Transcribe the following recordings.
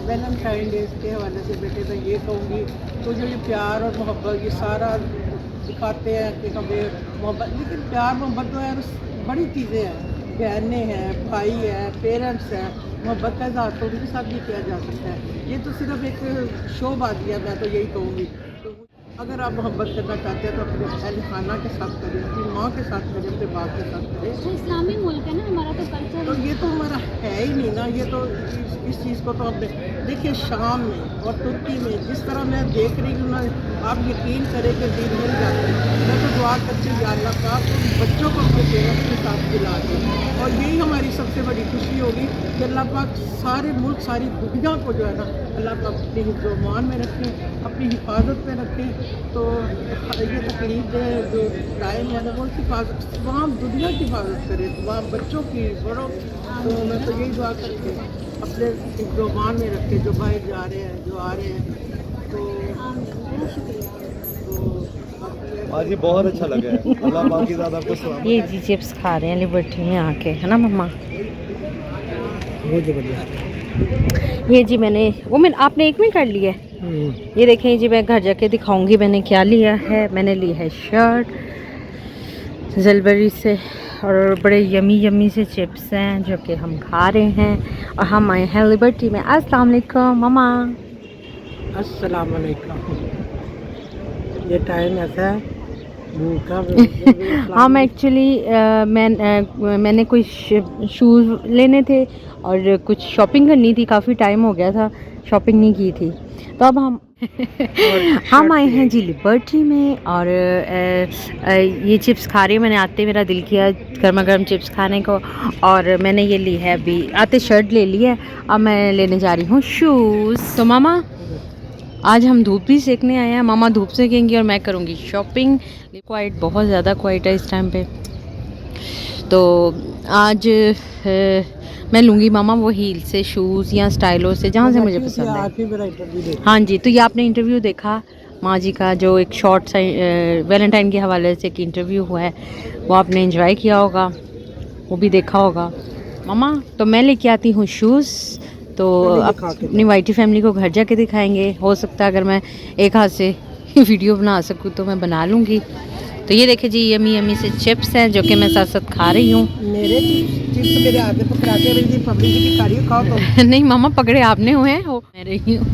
Valentine day के हवाले से बेटे मैं ये कहूँगी तो जो ये प्यार और मोहब्बत ये सारा दिखाते हैं कि हमें मोहब्बत, लेकिन प्यार मोहब्बत तो यार बड़ी चीज़ें हैं, बहनें हैं, भाई है, पेरेंट्स हैं, मोहब्बत का इज़हार तो उनके साथ भी किया जा सकता है। ये तो सिर्फ एक शोबाजी है, मैं तो यही कहूँगी। तो अगर आप मोहब्बत करना चाहते हैं तो अपने अहल खाना के साथ करें, अपनी माँ के साथ करें, अपने बाप के साथ करें। तो इस्लामी मुल्क है ना हमारा, तो कल्चर तो ये तो हमारा है ही नहीं ना, ये तो इस चीज़ को तो हमने देखिए शाम में और तुर्की में जिस तरह मैं देख रही हूँ ना, आप यकीन करें कि दिल मिल जाते हैं। मैं तो दुआ करती हूँ या अल्लाह पाक उन बच्चों को अपने पेरेंट्स के साथ मिला दे, और यही हमारी सबसे बड़ी खुशी होगी कि अल्लाह पाक सारे मुल्क सारी दुनिया को जो है ना अल्लाह पाक अपनी हिफ्ज़-ओ-अमान में रखें, अपनी हिफाजत में रखें। तो ये तकलीफ जो टाइम है ना वो हिफाजत तमाम दुनिया की हिफाजत करे, तमाम बच्चों की, बड़ों की। तो मैं तो यही दुआ करती हूँ अपने हिफ्ज़-ओ-अमान में रखे, जो बाहर जा रहे हैं, जो आ रहे हैं। तो आज ये बहुत अच्छा लगा है, अल्लाह पाक की ज़्यादा आपको सलाम। ये जी चिप्स खा रहे हैं लिबर्टी में आके, है ना मम्मा? बहुत ज़बरदस्त। ये जी मैंने आपने एक में कर लिया है। ये देखें जी, मैं घर जाके दिखाऊंगी मैंने क्या लिया है। मैंने ली है शर्ट जलबरी से, और बड़े यमी यमी से चिप्स हैं जो कि हम खा रहे हैं, और हम आए हैं लिबर्टी में। अस्सलाम वालेकुम मम्मा। अस्सलाम वालेकुम। ये टाइम ऐसा है भूखा हम एक्चुअली मैंने कुछ शूज़ लेने थे और कुछ शॉपिंग करनी थी, काफ़ी टाइम हो गया था शॉपिंग नहीं की थी। तो अब हम आए हैं जी लिबर्टी में, और ये चिप्स खा रही हूँ। मैंने आते मेरा दिल किया गर्मा गर्म चिप्स खाने को, और मैंने ये ली है, अभी आते शर्ट ले ली है। अब मैं लेने जा रही हूँ शूज़। तो मामा आज हम धूप भी सेकने आए हैं, मामा धूप सेकेंगी और मैं करूँगी शॉपिंग। क्वाइट बहुत ज़्यादा क्वाइट है इस टाइम पे। तो आज मैं लूँगी मामा वो हील से शूज़ या स्टाइलो से, जहाँ से मुझे पसंद है। हाँ जी, तो ये आपने इंटरव्यू देखा माँ जी का, जो एक शॉर्ट सा वैलेंटाइन के हवाले से एक इंटरव्यू हुआ है, वो आपने एंजॉय किया होगा, वो भी देखा होगा मामा। तो मैं लेके आती हूँ शूज़, तो अपनी वाइटी फैमिली को घर जाके दिखाएंगे। हो सकता है अगर मैं एक हाथ से वीडियो बना सकूँ तो मैं बना लूँगी। तो ये देखिए जी, यमी यमी से चिप्स हैं जो कि मैं साथ साथ खा रही हूँ। मेरे चिप्स मेरे आगे पकड़ा के मेरी पब्लिक की खा रही हो, खाओ तो। नहीं मामा, पकड़े आपने हुए हैं, वो मैं रही हूँ।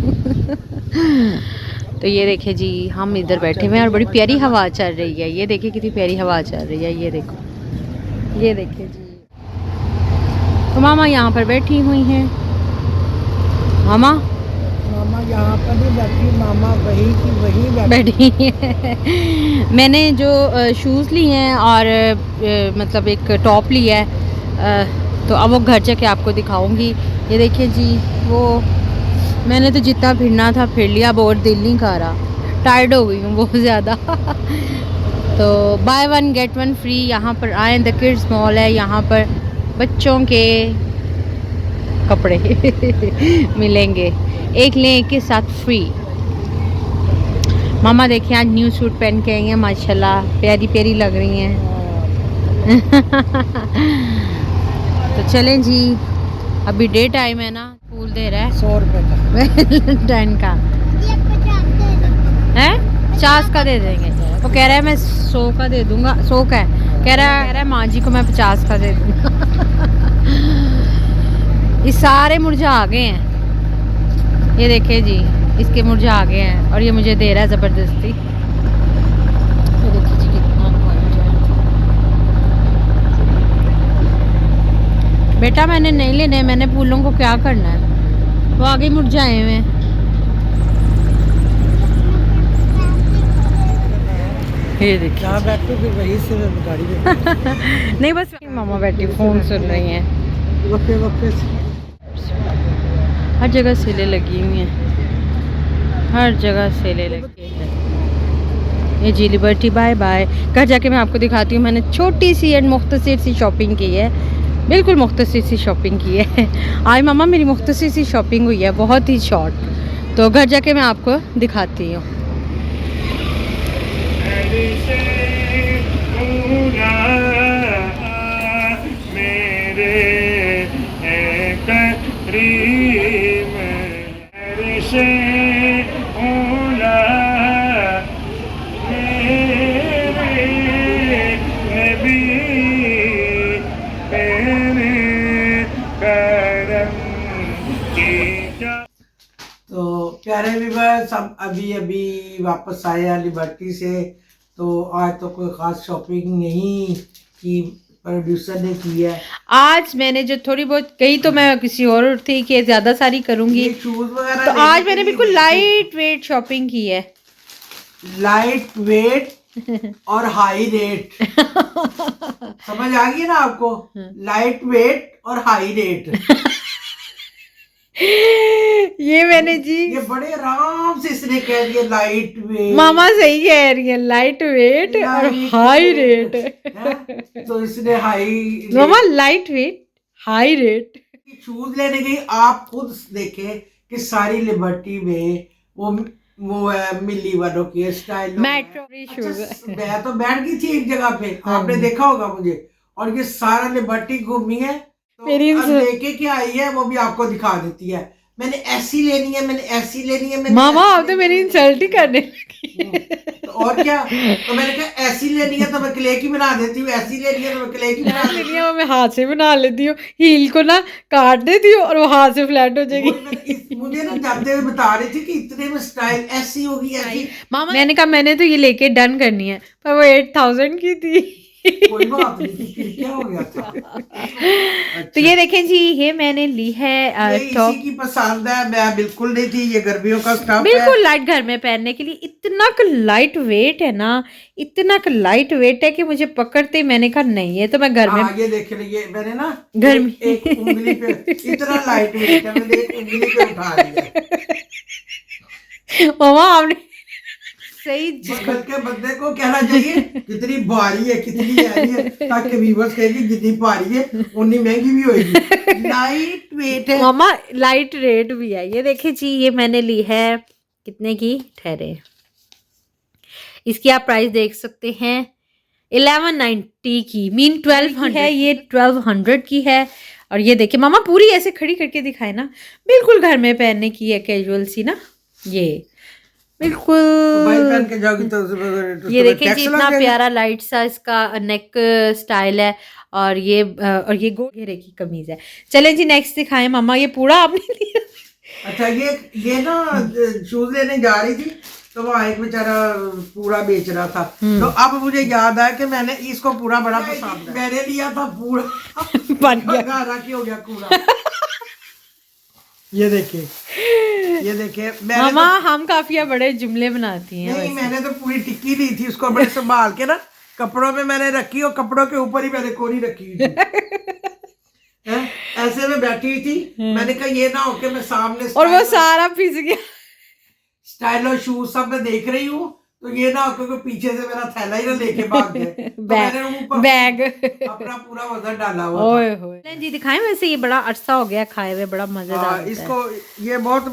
तो ये देखिए जी, हम इधर बैठे हुए हैं और बड़ी प्यारी हवा चल रही है। ये देखिए कितनी प्यारी हवा चल रही है, ये देखो, ये देखिए जी। तो मामा यहाँ पर बैठी हुई हैं। मामा यहाँ पर भी बैठी, मामा वही की वही बैठी है। मैंने जो शूज़ ली हैं और मतलब एक टॉप लिया है, तो अब वो घर जाके आपको दिखाऊंगी। ये देखिए जी, वो मैंने तो जितना फिरना था फिर लिया, अब और दिल नहीं कर रहा, टायर्ड हो गई हूँ बहुत ज़्यादा। तो by one get one free यहाँ पर आए, द किड्स मॉल है, यहाँ पर बच्चों के कपड़े मिलेंगे, एक लें एक के साथ फ्री। मामा देखिए आज न्यू सूट पहन के आई हैं, माशाल्लाह प्यारी प्यारी लग रही हैं। तो चलें जी, अभी डे टाइम है ना, फूल दे रहा है 100 रुपये का वैलेंटाइन का है, 50 का दे देंगे। वो कह रहा है मैं 100 का दे दूंगा, 100 का है, कह रहा है माँ जी को मैं 50 का दे दूंगा। ये सारे मुरझा आ गए हैं, ये देखिए जी, इसके मुरझा आ गए हैं और ये मुझे दे रहा है ज़बरदस्ती। ये देखिए जी कितना क्वाइट है। बेटा मैंने नहीं लेने, मैंने फूलों को क्या करना है, वो आगे मुरझाए हुए हैं। ये देखिए यहाँ बैठो फिर वहीं से गाड़ी में नहीं बस मामा बैठी फ़ोन सुन रही हैं। वक्फे वक्फे हर जगह सेलें लगी हुई हैं, हर जगह सेलें लगी हैं। ये जी लिबर्टी बाय बाय। घर जाके मैं आपको दिखाती हूँ। मैंने छोटी सी एंड मुख्तसर सी शॉपिंग की है, बिल्कुल मुख्तसर सी शॉपिंग की है। आज मामा मेरी मुख्तसर सी शॉपिंग हुई है, बहुत ही शॉर्ट। तो घर जाके मैं आपको दिखाती हूँ। तो प्यारे व्यूअर्स, हम अभी अभी वापस आए हैं लिबर्टी से। तो आज तो कोई ख़ास शॉपिंग नहीं की, प्रोड्यूसर ने की है। आज मैंने जो थोड़ी बहुत कही तो मैं किसी और थी कि ज़्यादा सारी करूँगी, ये शूज़ वगैरह तो लेने आज के मैंने लिए बिल्कुल गई थी। लाइट वेट शॉपिंग की है। लाइट वेट और हाई रेट समझ आ गई ना आपको? लाइट वेट और हाई रेट। ये मैंने जी ये बड़े आराम से इसने कह दिया लाइट वेट। मामा सही कह रही है, लाइट वेट और हाई रेट। तो इसने हाई मामा light weight high rate. Shoes लेने गई। आप खुद देखे कि सारी लिबर्टी में वो है मिली वालों की स्टाइल मेट्रो शूज। मैं तो बैठ गई थी एक जगह पे, आपने देखा होगा मुझे, और ये सारा लिबर्टी घूमी है। तो मेरी अब लेके क्या आई है वो भी आपको दिखा देती है। मैंने ऐसी लेनी है, मैंने ऐसी लेनी है, मैंने मामा ऐसी अब तो लेनी मेरी है, इंसल्ट ही करने लगी। तो और क्या। तो मैंने कहा ऐसी लेनी है तो मैं क्ले की बना देती हूँ, ऐसी लेनी है तो मैं क्ले की बना देती हूँ। वो मैं हाथ से बना लेती हूँ, हील को ना काट देती हूँ और वो हाथ से फ्लैट हो जाएगी। मुझे ना जाते हुए बता रही थी कि इतने में स्टाइल ऐसी होगी ऐसी। मामा मैंने कहा मैंने तो ये लेके डन करनी है, पर वो 8000 की थी। कोई बात नहीं, फिर क्या हो गया था। तो ये देखें जी, ये मैंने ली है ये टॉप। इसी की पसंद है, मैं बिल्कुल नहीं थी। ये गर्मियों का स्टफ है, बिल्कुल लाइट घर में पहनने के लिए। इतना लाइट वेट है ना, इतना लाइट वेट है कि मुझे पकड़ते ही मैंने कहा नहीं, ये तो मैं घर में। ये देख लीजिए, मैंने ना घर में एक उंगली पे इतना लाइट वेट है, मैंने एक उंगली पे उठा लिया। मामा आपने सही बल्कि बंदे को कहना चाहिए कितनी भारी है, कितनी हैवी है, ताकि व्यूअर्स कहेंगे जितनी भारी है उतनी महंगी भी होगी। लाइट वेट है मामा, लाइट रेट भी है। ये देखिए जी, ये मैंने ली है कितने की, ठहरे, इसकी आप प्राइस देख सकते हैं 1190 की, मीन 1200 है, ये 1200 की है। और ये देखिए मामा, पूरी ऐसे खड़ी करके दिखाए ना, बिल्कुल घर में पहनने की है, कैजुअल सी ना, ये बिल्कुल। भाई पहन के जाओगी तो ये देखिए जी, इतना प्यारा लाइट सा इसका नेक स्टाइल है। और ये गोल घेरे की कमीज है। चलें जी नेक्स्ट दिखाएं मामा, ये पूरा आपने लिया। अच्छा, ये ना शूज लेने जा रही थी तो वहाँ एक बेचारा पूरा बेच रहा था। तो अब मुझे याद आया कि मैंने इसको पूरा बड़ा पसंद है, मैंने लिया था पूरा बन गया। गारा की हो गया पूरा। ये देखिए मामा हम काफी बड़े जुमले बनाती हैं। नहीं, मैंने तो पूरी टिक्की ली थी उसको, बड़े संभाल के ना कपड़ों में मैंने रखी, और कपड़ों के ऊपर ही मैंने कोरी रखी हुई थी। ऐसे में बैठी हुई थी। मैंने कहा ये ना हो के मैं सामने, और वो सारा पिस गया। स्टाइल और शूज सब मैं देख रही हूँ, तो ये ना हो के पीछे से मेरा थैला ही ना लेके भाग गए। तो मैंने ऊपर बैग अपना पूरा वजन डाला हुआ ओए होए जी। दिखाएं, वैसे ये बड़ा अरसा हो गया खाए हुए, बड़ा मजेदार था। होता है। इसको ये बहुत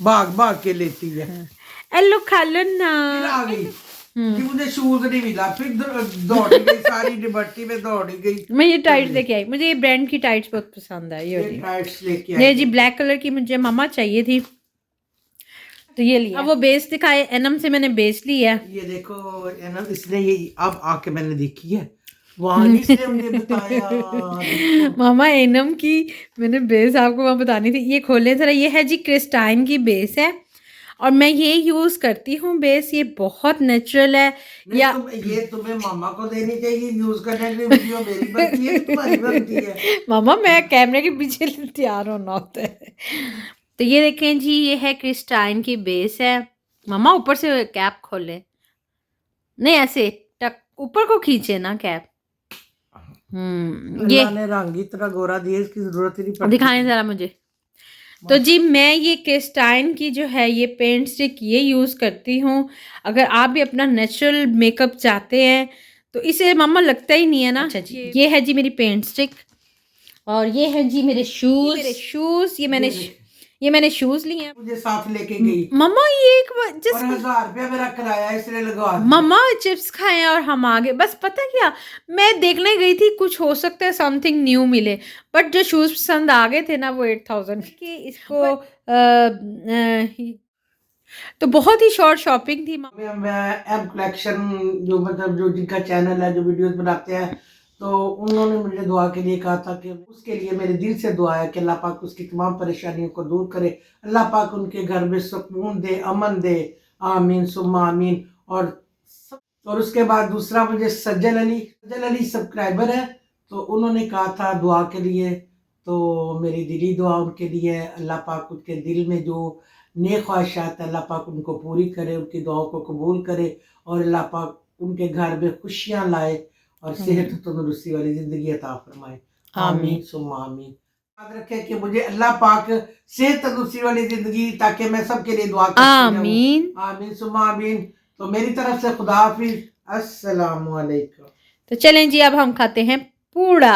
भाग के लेती है। एलो खा लो ना। फिर आ गई कि मुझे शूज नहीं मिला, फिर दौड़ी गई सारी लिबर्टी में, दौड़ी गई। मैं ये टाइट्स लेके आई, मुझे ये ब्रांड की टाइट्स बहुत पसंद है। ये टाइट्स लेके ये आई जी ब्लैक कलर की मुझे मामा चाहिए थी, तो ये लिया। अब वो बेस दिखाए, एनम से मैंने बेस ली है। ये देखो एनम, इसने ये अब आके मैंने देखी है, वहाँ नहीं इसने मुझे बताया। मामा एनम की मैंने बेस आपको वहाँ बतानी थी। ये खोलें जरा, ये है जी क्रिस्टाइन की बेस है, और मैं ये यूज करती हूँ बेस। ये बहुत नेचुरल है। या ये तुम्हें मामा को देनी चाहिए यूज करने की, वीडियो मेरी बनती है तुम्हारी बनती है। मामा मैं कैमरे के पीछे तैयार होना होता है। तो ये देखें जी, ये है क्रिस्टाइन की बेस है। मामा ऊपर से कैप खोले, नहीं ऐसे टक ऊपर को खींचे ना कैप। ये अल्लाह ने रंग इतना गोरा दिया, इसकी जरूरत ही नहीं पड़ती। दिखाएं जरा मुझे। तो जी मैं ये क्रिस्टाइन की जो है ये पेंट स्टिक ये यूज़ करती हूँ। अगर आप भी अपना नेचुरल मेकअप चाहते हैं तो इसे मामा लगता ही नहीं है ना। अच्छा जी, ये है जी मेरी पेंट स्टिक, और ये है जी मेरे शूज़। ये मैंने शूज़ लिए हैं, मुझे साथ लेके गई मम्मा। ये एक और 1000 रुपया मेरा किराया इसने लगा दिया। मम्मा चिप्स खाए और हम आ गए। बस पता क्या, मैं देखने गई थी, कुछ हो सकता है समथिंग न्यू मिले, बट जो शूज़ पसंद आ गए थे ना वो 8000 के। इसको तो बहुत ही शॉर्ट शॉपिंग थी। मैं एम कलेक्शन जो मतलब जो जिनका चैनल है, जो वीडियोस बनाते हैं, तो उन्होंने मुझे दुआ के लिए कहा था कि उसके लिए मेरे दिल से दुआ है कि अल्लाह पाक उसकी तमाम परेशानियों को दूर करे, अल्लाह पाक उनके घर में सुकून दे, अमन दे, आमीन सुम्मा आमीन। और उसके बाद दूसरा मुझे सज्जल अली सब्सक्राइबर है, तो उन्होंने कहा था दुआ के लिए, तो मेरी दिली दुआ उनके लिए है, अल्लाह पाक उनके दिल में जो नेक ख्वाहिशात है अल्लाह पाक उनको पूरी करे, उनकी दुआओं को कबूल करे और अल्लाह पाक उनके घर में खुशियाँ लाए और सेहत तंदुरुस्ती वाली ज़िंदगी अता फरमाए, आमीन सुम्मा आमीन। याद रखें कि मुझे अल्लाह पाक सेहत तंदुरुस्ती वाली ज़िंदगी, ताकि मैं सबके लिए दुआ करती रहूं, आमीन आमीन सुम्मा आमीन। तो मेरी तरफ से खुदा हाफिज, अस्सलामु अलैकुम। तो चलें जी, अब हम खाते हैं पूड़ा।